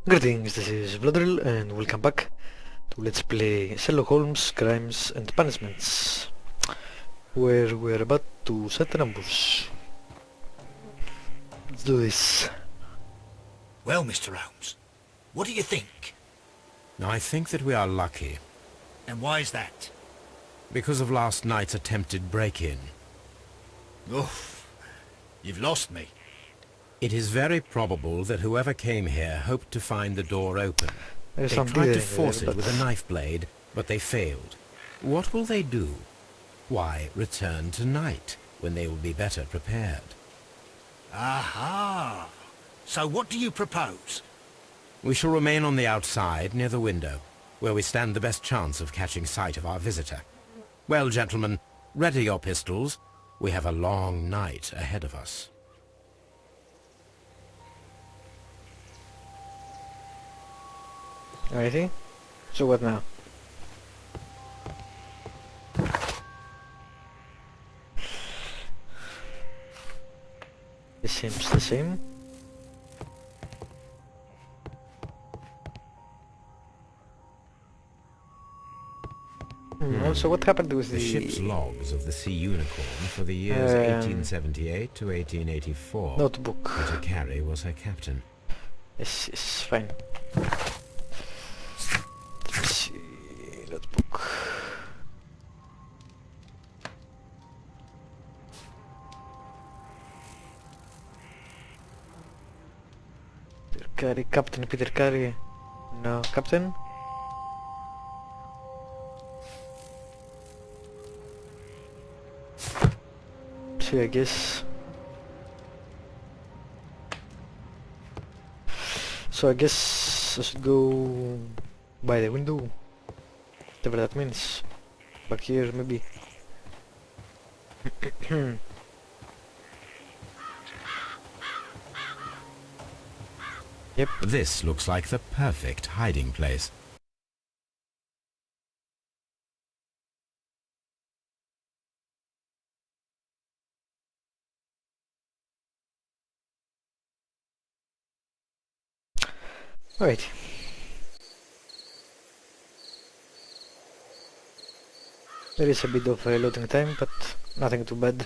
Greetings, this is Bloodrill and welcome back to Let's Play Sherlock Holmes Crimes and Punishments, where we're about to set an ambush. Let's do this. Well, Mr. Holmes, what do you think? I think that we are lucky, And why is that? because of last night's attempted break-in. Oof, you've lost me. It is very probable that whoever came here hoped to find the door open. There's They some tried to dithering force there, it with a knife blade, but they failed. What will they do? Why, return tonight, when they will be better prepared. Aha! So what do you propose? We shall remain on the outside, near the window, where we stand the best chance of catching sight of our visitor. Well, gentlemen, ready your pistols. We have a long night ahead of us. Alrighty, so what now? This seems the same. Also, what happened with The ship's logs of the Sea Unicorn for the years 1878 to 1884. notebook? Peter Carey was her captain. Yes, it's fine. Let me see, notebook. Peter Carey, Captain Peter Carey. No, Captain? See, I guess. So I guess I should go by the window. Whatever that means. Back here, maybe. Yep. This looks like the perfect hiding place. Alright. There is a bit of loading time, but nothing too bad.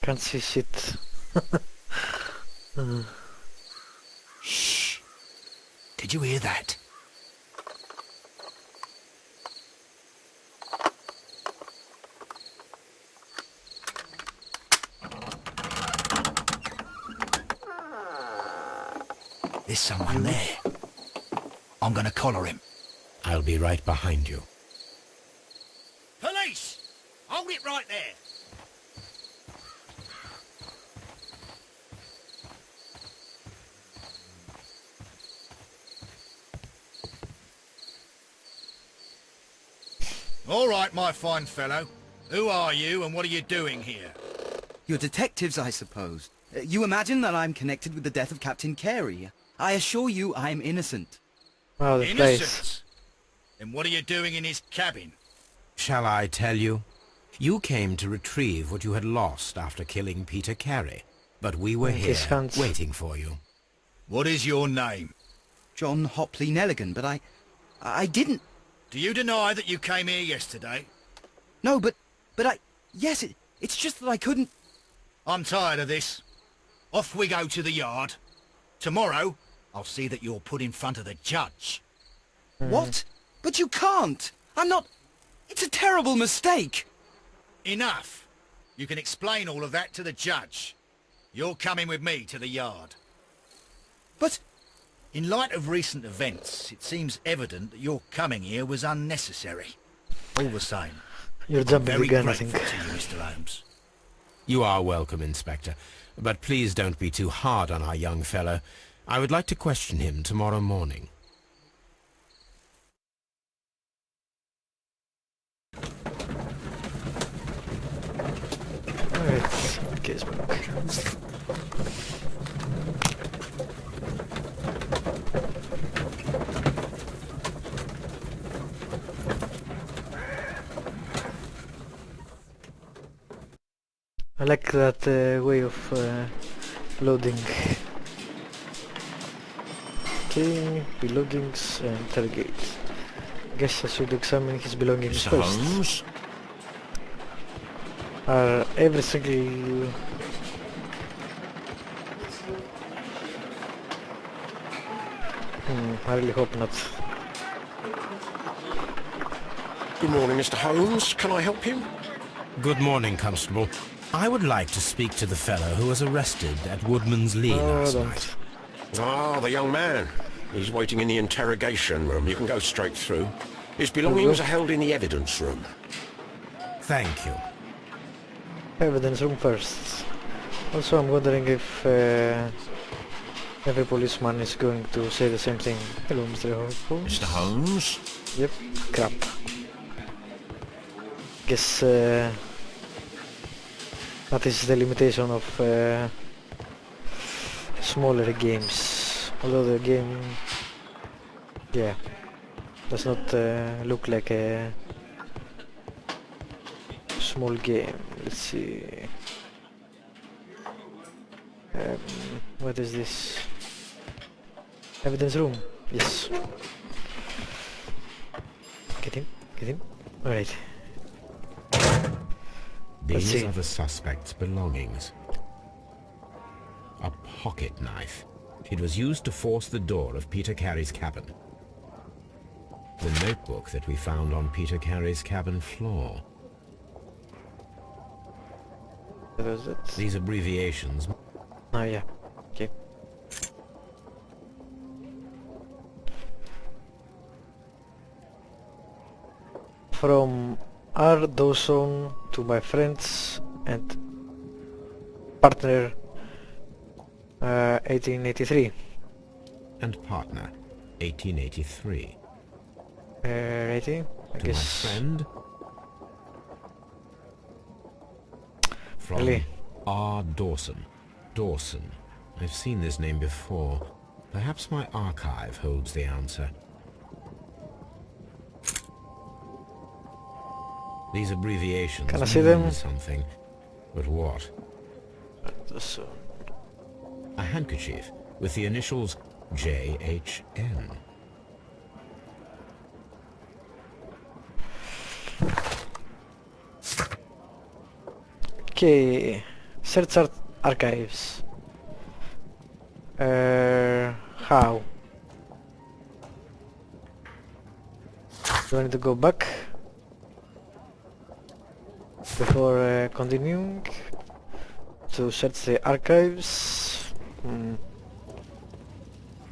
Can't see shit. Shh! Did you hear that? There's someone there. I'm gonna collar him. I'll be right behind you. Police! Hold it right there! All right, my fine fellow. Who are you and what are you doing here? You're detectives, I suppose. You imagine that I'm connected with the death of Captain Carey. I assure you I'm innocent. Wow, this place. Innocence? Then what are you doing in his cabin? Shall I tell you? You came to retrieve what you had lost after killing Peter Carey, but we were here, His hands. waiting for you. What is your name? John Hopley Nelligan, but I didn't... Do you deny that you came here yesterday? No, but yes, it's just that I couldn't... I'm tired of this. Off we go to the yard. Tomorrow, I'll see that you're put in front of the judge. What? But you can't! I'm not... It's a terrible mistake! Enough. You can explain all of that to the judge. You're coming with me to the yard. But... In light of recent events, it seems evident that your coming here was unnecessary. All the same, You're I'm jumping the very gun, I grateful think. to you, Mr. Holmes. You are welcome, Inspector, but please don't be too hard on our young fellow. I would like to question him tomorrow morning. Alright, casebook. I like that way of loading. Okay, belongings and interrogate. Guess I should examine his belongings Mr. first. Holmes? Are every single... I really hope not. Good morning, Mr. Holmes. Can I help you? Good morning, Constable. I would like to speak to the fellow who was arrested at Woodman's Lee last night. Ah, the young man. He's waiting in the interrogation room. You can go straight through. His belongings are held in the evidence room. Thank you. Evidence room first. Also, I'm wondering if every policeman is going to say the same thing. Hello, Mr. Holmes. Mr. Holmes? Yep, crap. Guess that is the limitation of smaller games. Although the game, yeah, does not look like a small game. Let's see. What is this? Evidence room. Yes. Get him. Get him. Alright. Let's These see. are the suspect's belongings. A pocket knife. It was used to force the door of Peter Carey's cabin. The notebook that we found on Peter Carey's cabin floor. What was it? These abbreviations. Oh yeah. Okay. From R. Dawson to my friends and partner 1883. And partner, 1883. Righty, I To my guess. friend. From Really? R. Dawson. Dawson. I've seen this name before. Perhaps my archive holds the answer. These abbreviations Can I see mean them? something. But what? Dawson. A handkerchief with the initials JHN. Okay, search archives. How? Do I need to go back before continuing to search the archives?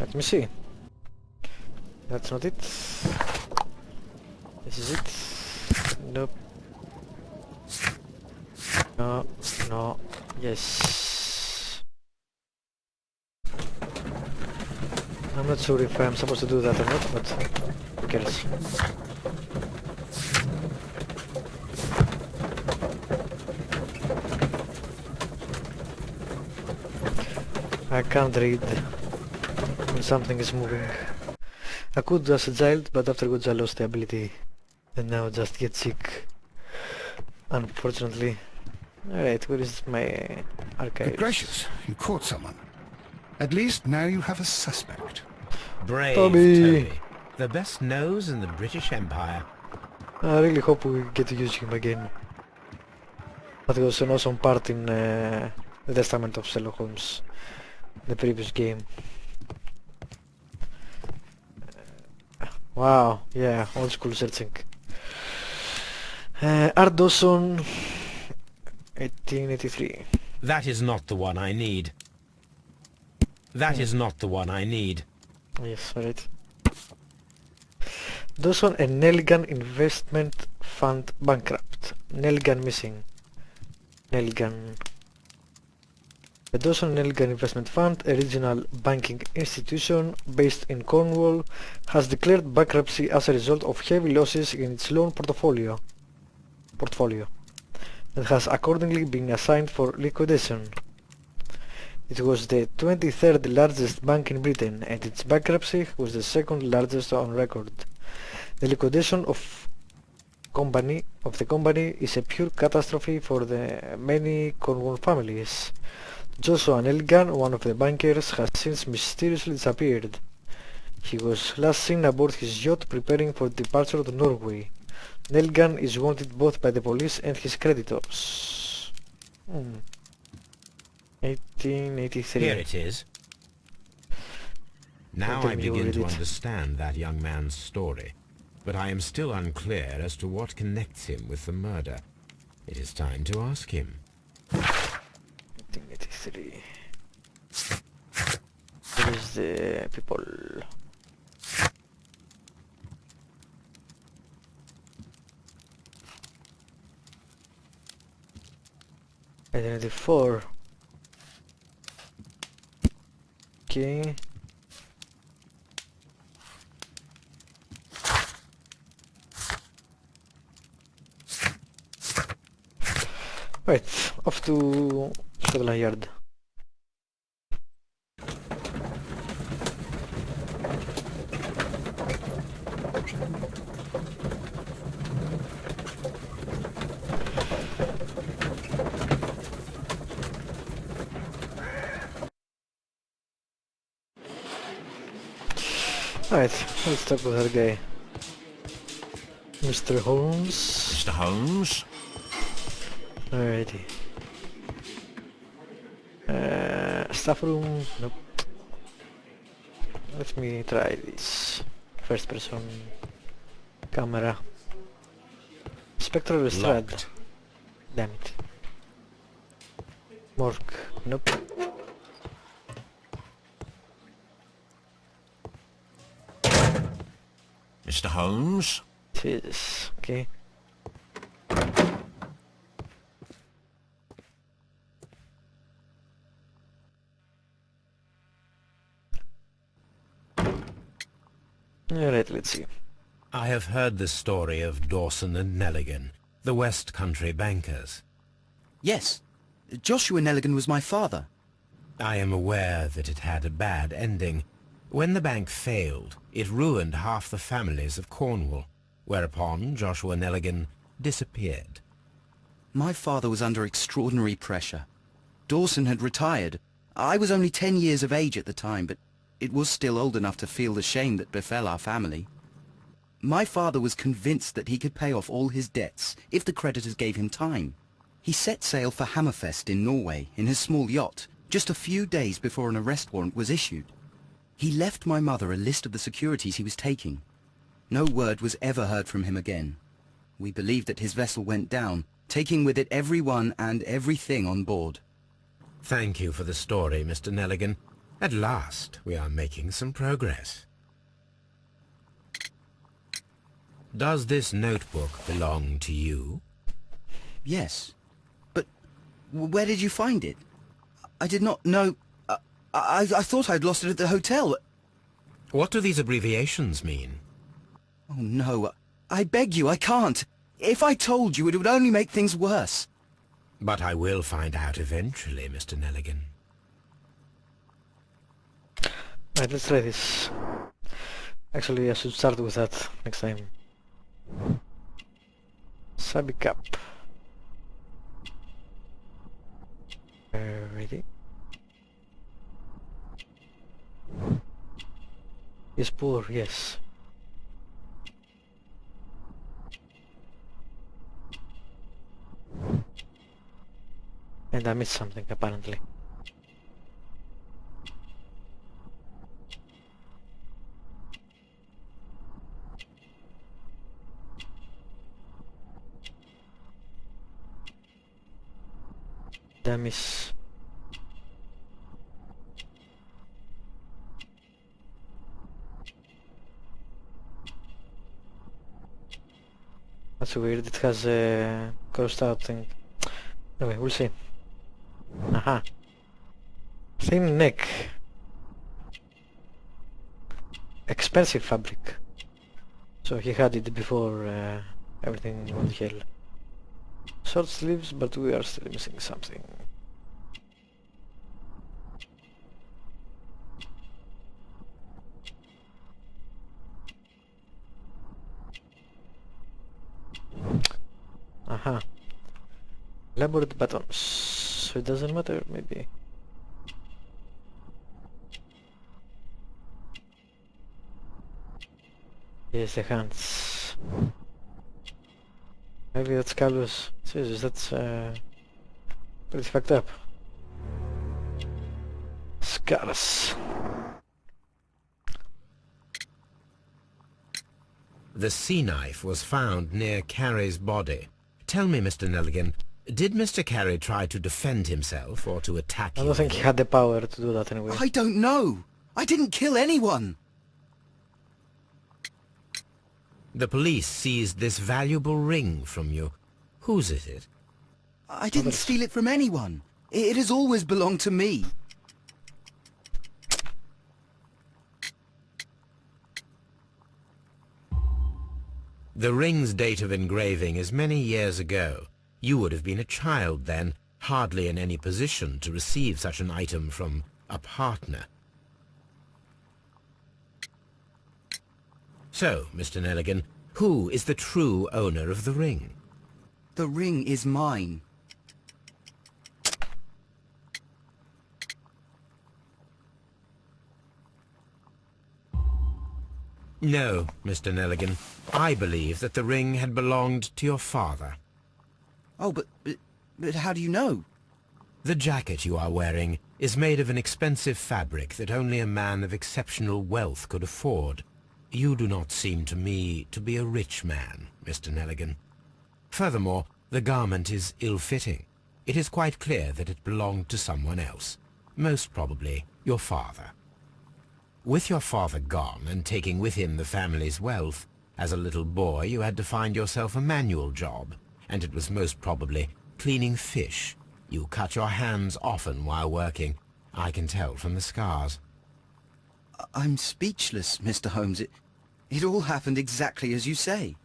Let me see. That's not it. This is it. Nope. No, no, yes. I'm not sure if I'm supposed to do that or not, but who cares? I can't read when something is moving. I could as a child, but afterwards I lost the ability and now just get sick. Unfortunately. Alright, where is my archive? Good gracious, you caught someone. At least now you have a suspect. Brave Toby. Toby. The best nose in the British Empire. I really hope we get to use him again. That was an awesome part in the Testament of Sherlock Holmes, the previous game. Wow, yeah, old school searching. R. Dawson, 1883. That is not the one I need. That is not the one I need. Yes, right. Dawson and Nelligan Investment Fund bankrupt. Nelligan missing. Nelligan. The Dawson Nelligan Investment Fund, a regional banking institution based in Cornwall, has declared bankruptcy as a result of heavy losses in its loan portfolio. And has accordingly been assigned for liquidation. It was the 23rd largest bank in Britain, and its bankruptcy was the second largest on record. The liquidation of company is a pure catastrophe for the many Cornwall families. Joshua Nelgan, one of the bankers, has since mysteriously disappeared. He was last seen aboard his yacht preparing for departure to Norway. Nelgan is wanted both by the police and his creditors. 1883. Here it is. Now I Then you begin read to it. understand that young man's story, but I am still unclear as to what connects him with the murder. It is time to ask him. 1883. Where is the people? Identity-4. Okay. Right, off to Scotland Yard. Right, let's talk with that guy. Mr. Holmes. Mr. Holmes? Alrighty. Staff room, nope. Let me try this. First person camera. Spectral Lestrade. Locked. Damn it. Morgue, nope. Mr. Holmes? Jesus, okay. Alright, let's see. I have heard the story of Dawson and Nelligan, the West Country bankers. Yes. Joshua Nelligan was my father. I am aware that it had a bad ending. When the bank failed, it ruined half the families of Cornwall, whereupon Joshua Nelligan disappeared. My father was under extraordinary pressure. Dawson had retired. I was only 10 years of age at the time, but it was still old enough to feel the shame that befell our family. My father was convinced that he could pay off all his debts if the creditors gave him time. He set sail for Hammerfest in Norway in his small yacht, just a few days before an arrest warrant was issued. He left my mother a list of the securities he was taking. No word was ever heard from him again. We believe that his vessel went down, taking with it everyone and everything on board. Thank you for the story, Mr. Nelligan. At last, we are making some progress. Does this notebook belong to you? Yes. But where did you find it? I did not know... I thought I'd lost it at the hotel. What do these abbreviations mean? Oh no, I beg you, I can't. If I told you, it would only make things worse. But I will find out eventually, Mr. Nelligan. Right, let's try this. Actually, I should start with that next time. Sabi Cap. Ready? Is poor, yes. And I missed something, apparently. I miss. That's weird, it has a crossed out thing. Anyway, we'll see. Aha. Thin neck. Expensive fabric. So he had it before everything went to hell. Short sleeves, but we are still missing something. Aha. Elaborate buttons. So it doesn't matter, maybe. Yes, the hands. Maybe that's callous. Jesus, that's pretty fucked up. Scars. The sea knife was found near Carey's body. Tell me, Mr. Nelligan, did Mr. Carey try to defend himself or to attack I you? don't think he had the power to do that anyway. I don't know. I didn't kill anyone. The police seized this valuable ring from you. Whose is it? I didn't steal it from anyone. It has always belonged to me. The ring's date of engraving is many years ago. You would have been a child then, hardly in any position to receive such an item from a partner. So, Mr. Nelligan, who is the true owner of the ring? The ring is mine. No, Mr. Nelligan. I believe that the ring had belonged to your father. Oh, but how do you know? The jacket you are wearing is made of an expensive fabric that only a man of exceptional wealth could afford. You do not seem to me to be a rich man, Mr. Nelligan. Furthermore, the garment is ill-fitting. It is quite clear that it belonged to someone else, most probably your father. With your father gone and taking with him the family's wealth, as a little boy you had to find yourself a manual job, and it was most probably cleaning fish. You cut your hands often while working. I can tell from the scars. I'm speechless, Mr. Holmes. It all happened exactly as you say.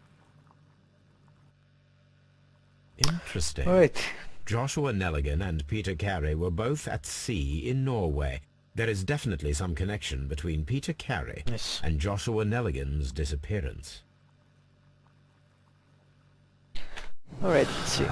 Interesting. Alright. Joshua Nelligan and Peter Carey were both at sea in Norway. There is definitely some connection between Peter Carey Yes. and Joshua Nelligan's disappearance. Alright, let's see.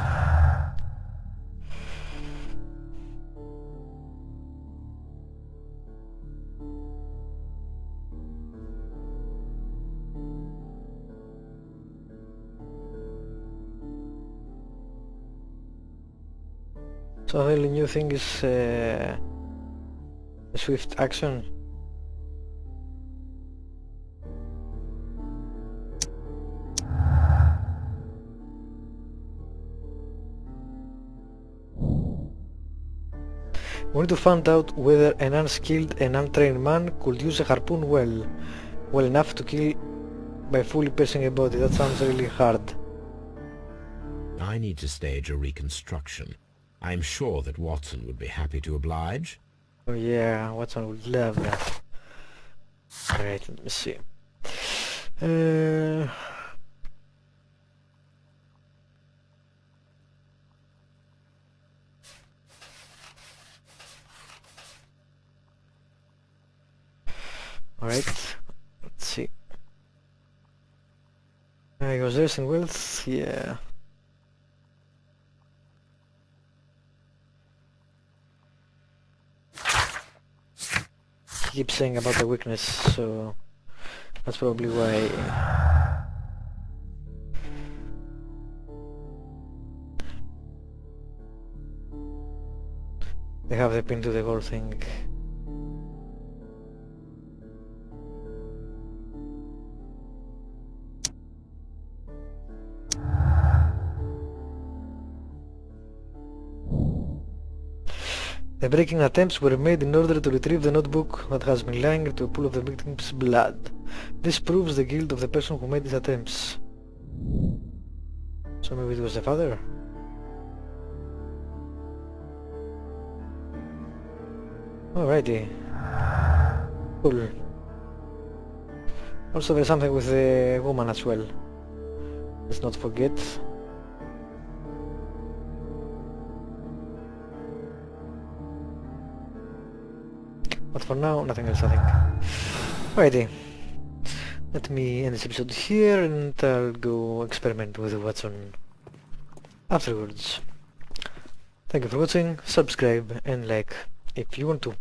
So the only new thing is swift action. We need to find out whether an unskilled and untrained man could use a harpoon well enough to kill by fully piercing a body. That sounds really hard. I need to stage a reconstruction. I am sure that Watson would be happy to oblige. Oh yeah, Watson would love that. Alright, let me see. Alright, let's see. He was there in wealth, yeah. He keeps saying about the weakness, so that's probably why. They have the pin to the whole thing. The breaking attempts were made in order to retrieve the notebook that has been lying to a pool of the victim's blood. This proves the guilt of the person who made these attempts. So maybe it was the father? Alrighty. Cool. Also there's something with the woman as well. Let's not forget. But for now, nothing else I think. Alrighty. Let me end this episode here and I'll go experiment with Watson afterwards. Thank you for watching, subscribe and like if you want to.